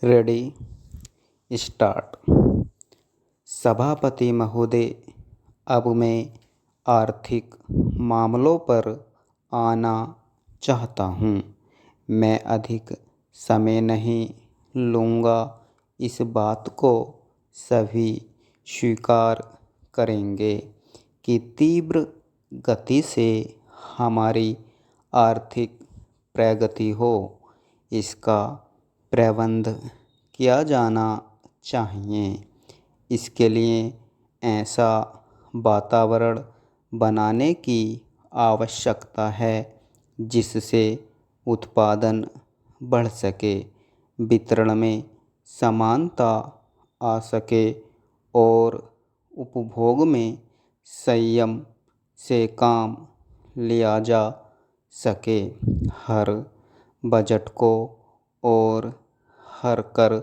Ready start. सभापति महोदय, अब मैं आर्थिक मामलों पर आना चाहता हूँ। मैं अधिक समय नहीं लूँगा। इस बात को सभी स्वीकार करेंगे कि तीव्र गति से हमारी आर्थिक प्रगति हो, इसका प्रबंध किया जाना चाहिए। इसके लिए ऐसा वातावरण बनाने की आवश्यकता है जिससे उत्पादन बढ़ सके, वितरण में समानता आ सके और उपभोग में संयम से काम लिया जा सके। हर बजट को और हर कर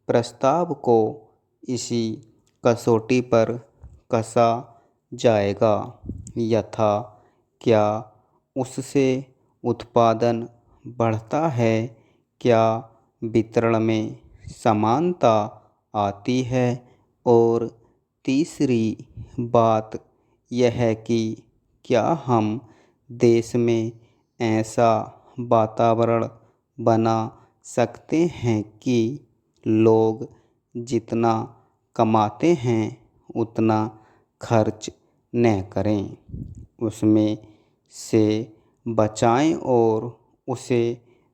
प्रस्ताव को इसी कसौटी पर कसा जाएगा, यथा क्या उससे उत्पादन बढ़ता है, क्या वितरण में समानता आती है, और तीसरी बात यह है कि क्या हम देश में ऐसा वातावरण बना सकते हैं कि लोग जितना कमाते हैं उतना खर्च न करें, उसमें से बचाएं और उसे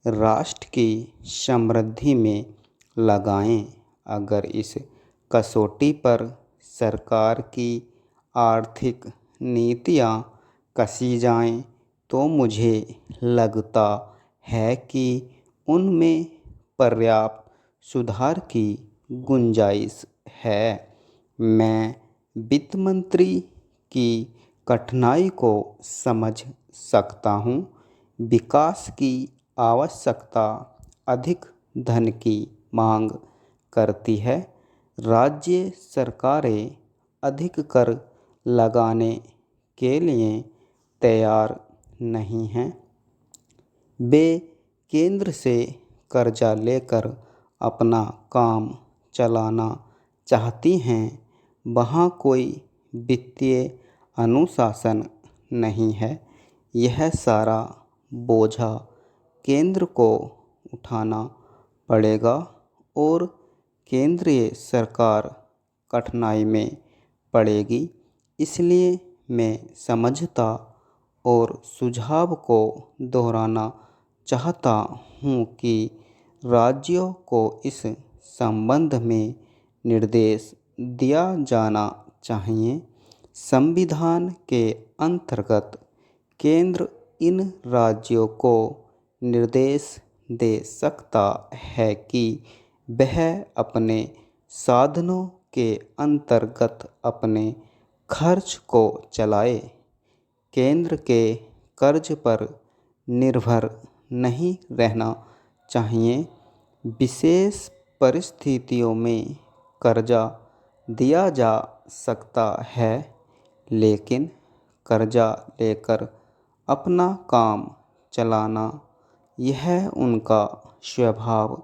राष्ट्र की समृद्धि में लगाएं। अगर इस कसौटी पर सरकार की आर्थिक नीतियां कसी जाएं तो मुझे लगता है कि उनमें पर्याप्त सुधार की गुंजाइश है। मैं वित्त मंत्री की कठिनाई को समझ सकता हूँ। विकास की आवश्यकता अधिक धन की मांग करती है। राज्य सरकारें अधिक कर लगाने के लिए तैयार नहीं हैं। वे केंद्र से कर्जा लेकर अपना काम चलाना चाहती हैं। वहाँ कोई वित्तीय अनुशासन नहीं है। यह सारा बोझा केंद्र को उठाना पड़ेगा और केंद्रीय सरकार कठिनाई में पड़ेगी। इसलिए मैं समझता और सुझाव को दोहराना चाहता हूँ कि राज्यों को इस संबंध में निर्देश दिया जाना चाहिए। संविधान के अंतर्गत केंद्र इन राज्यों को निर्देश दे सकता है कि वह अपने साधनों के अंतर्गत अपने खर्च को चलाए, केंद्र के कर्ज पर निर्भर नहीं रहना चाहिए। विशेष परिस्थितियों में कर्जा दिया जा सकता है, लेकिन कर्जा लेकर अपना काम चलाना यह उनका स्वभाव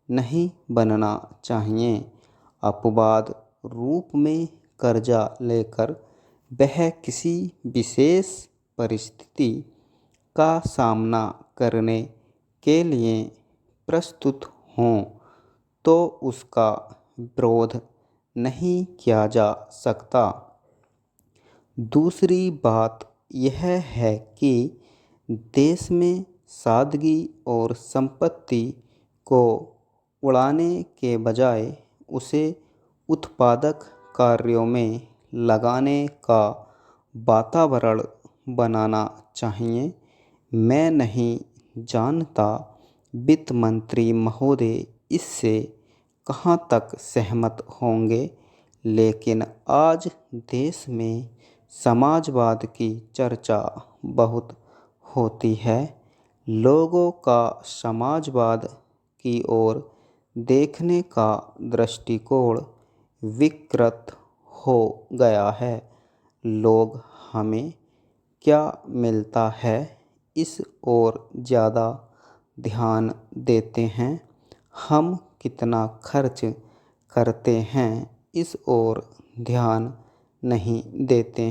नहीं बनना चाहिए। अपवाद रूप में कर्जा लेकर वह किसी विशेष परिस्थिति का सामना करने के लिए प्रस्तुत हों तो उसका विरोध नहीं किया जा सकता। दूसरी बात यह है कि देश में सादगी और संपत्ति को उड़ाने के बजाय उसे उत्पादक कार्यों में लगाने का वातावरण बनाना चाहिए। मैं नहीं जानता वित्त मंत्री महोदय इससे कहाँ तक सहमत होंगे, लेकिन आज देश में समाजवाद की चर्चा बहुत होती है। लोगों का समाजवाद की ओर देखने का दृष्टिकोण विकृत हो गया है। लोग हमें क्या मिलता है इस ओर ज़्यादा ध्यान देते हैं। हम कितना खर्च करते हैं इस ओर ध्यान नहीं देते।